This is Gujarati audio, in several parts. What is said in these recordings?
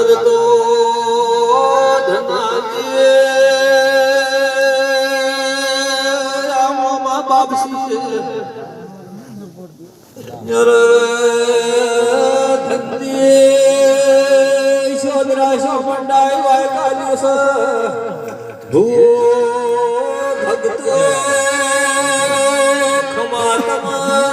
આજ તો ધનાજી આમોમાં બાપસી ધંધી શોધરા શો મંડાય વાય કાલ્યો સ ભૂ ભગતો ખમા તમન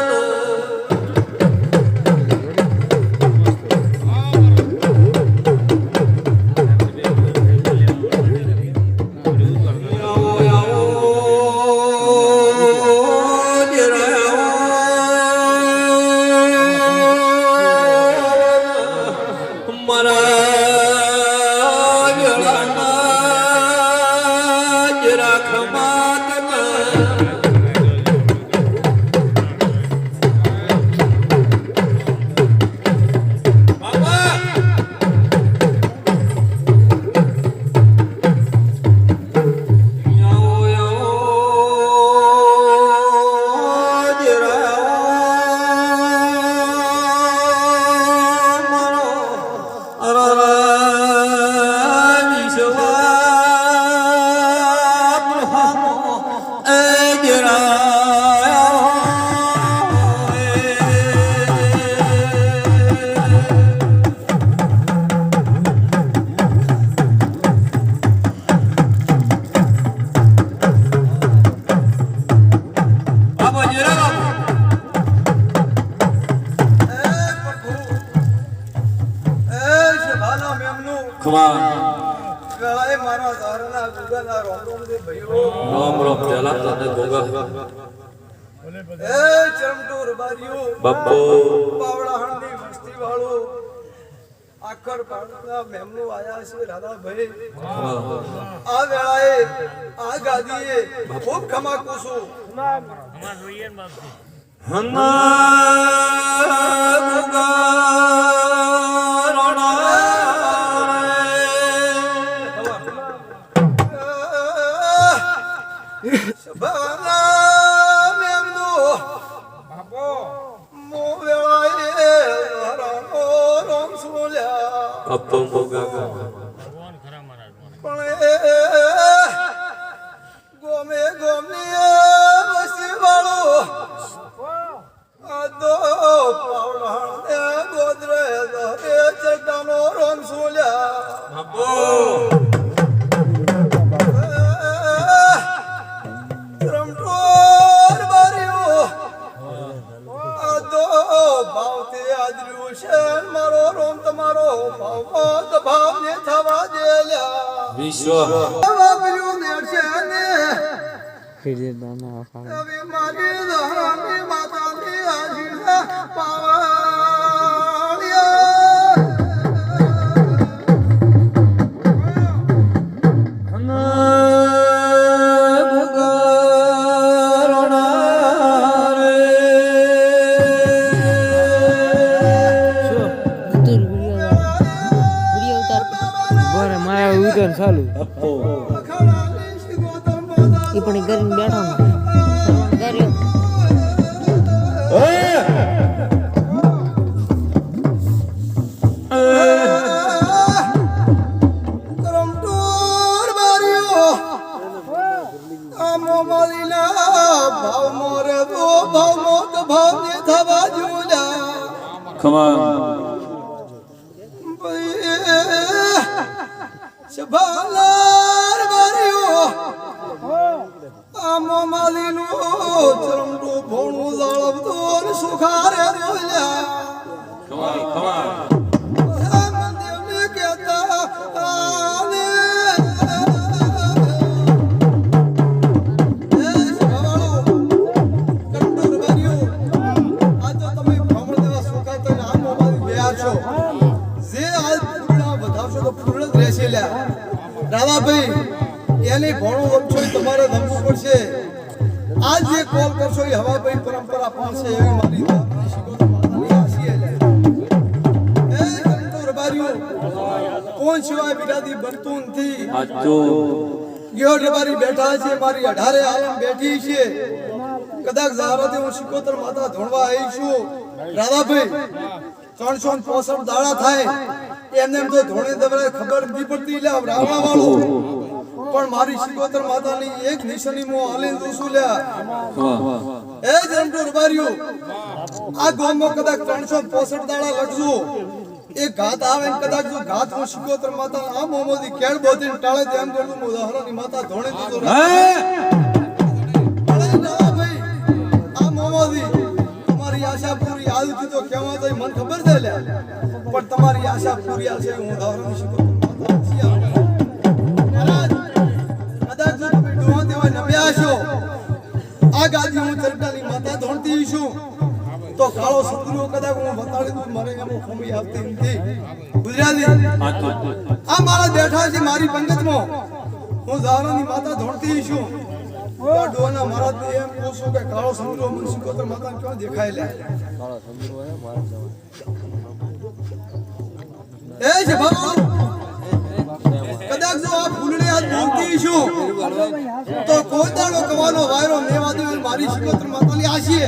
બાપો પાવડા હણની મસ્તી વાળો આખર પાડના મેમનો આયા છે રાધાભાઈ આ વેળાએ આ ગાદીએ ખૂબ ખમાકુ છું હમા જોઈએ બાપજી ગોમે ગોમની વસી વાળો આ તો પાવડા ગોદરે ચટાનો રોમ સુલ્યા રમટોર બારીઓ આ તો ભાવથી આદર્યું છે મારો રોમ તમારો ભાવ ને થવા દેલ્યા વિશ્વ બાબલ્યું ને છે ને ફિરે દાના હવે મારી દહરાની માતાની આજીના પાવાળિયા ચાલુ એ પણ કરીને બેઠો શભાલાર બારીઓ આમો માલીનો ચરમડો ભોણું જાળવતો ને સુખારે બોલ્યા મંદેવને કહેતા આને શભાવાળો કંટોર બારીઓ આ તો તમે ભ્રમણ દેવા સુખાય તો આમો માલી ગયા છો જે આજ પૂર્ણ વધાવશો તો પૂર્ણ જ રહેશે લ્યા રાધાભાઈ એની ભણો વચ્ચે તમારે રમવું પડશે આજ જે કોલ કરશો એ હવાભાઈ પરંપરા પાડશે એવી મારી માતાની આશી એ કંટોર બારીઓ કોણ સિવાય બિરાદી બનતું નથી ગયો રબારી બેઠા છે મારી 18 આલમ બેઠી છે કદાચ ઝારાતે હું શિકોતર માતા ધોણવા આવી છું રાધાભાઈ 365 દાડા થાય એમને એમ તો ધોણે દવરાય ખબર નહીં પડતી લે રાવણા વાળું પણ મારી શિકોતર માતાની એક નિશાની મો હાલીને જોશું લે એ જમટો રબારીઓ આ ગોમમાં કદાચ 365 દાડા લખજો એ ઘાત આવે ને કદાચ જો ઘાત હું શિકોતર માતા આ મોમોદી કેળ બોધીને ટાળે તેમ કરું હું ઉદાહરણની માતા ધોણે દીધો તમારી આશા પૂરી આલતી તો કેવા તો મને ખબર છે લે પણ તમારી આશા પૂરી આલશે હું ઉદાહરણ શિકોતર માતા છીએ મહારાજ કદાચ જો તમે ડોહા દેવા નમ્યા છો આ ગાદી હું ચરટાની માતા ધોણતી છું તો કાળો સદુરો કદાચ હું બતાડી દઉં મારે એમ ખમી આવતી નથી ગુજરાતી આ મારા બેઠા છે મારી પંગતમાં હું ઝારાની માતા ધોણતી છું ડોના મહારાજ ને એમ પૂછું કે કાળો સદુરો મને શિકોતર માતા ક્યાં દેખાય લે કાળો સદુરો હે મારા જવાન એ છે બાબુ કદાચ જો આ ફૂલડી આજ બોલતી છું તો કોઈ દાડો કવાનો વાયરો મેવા દે મારી શિકોતર માતાની આશી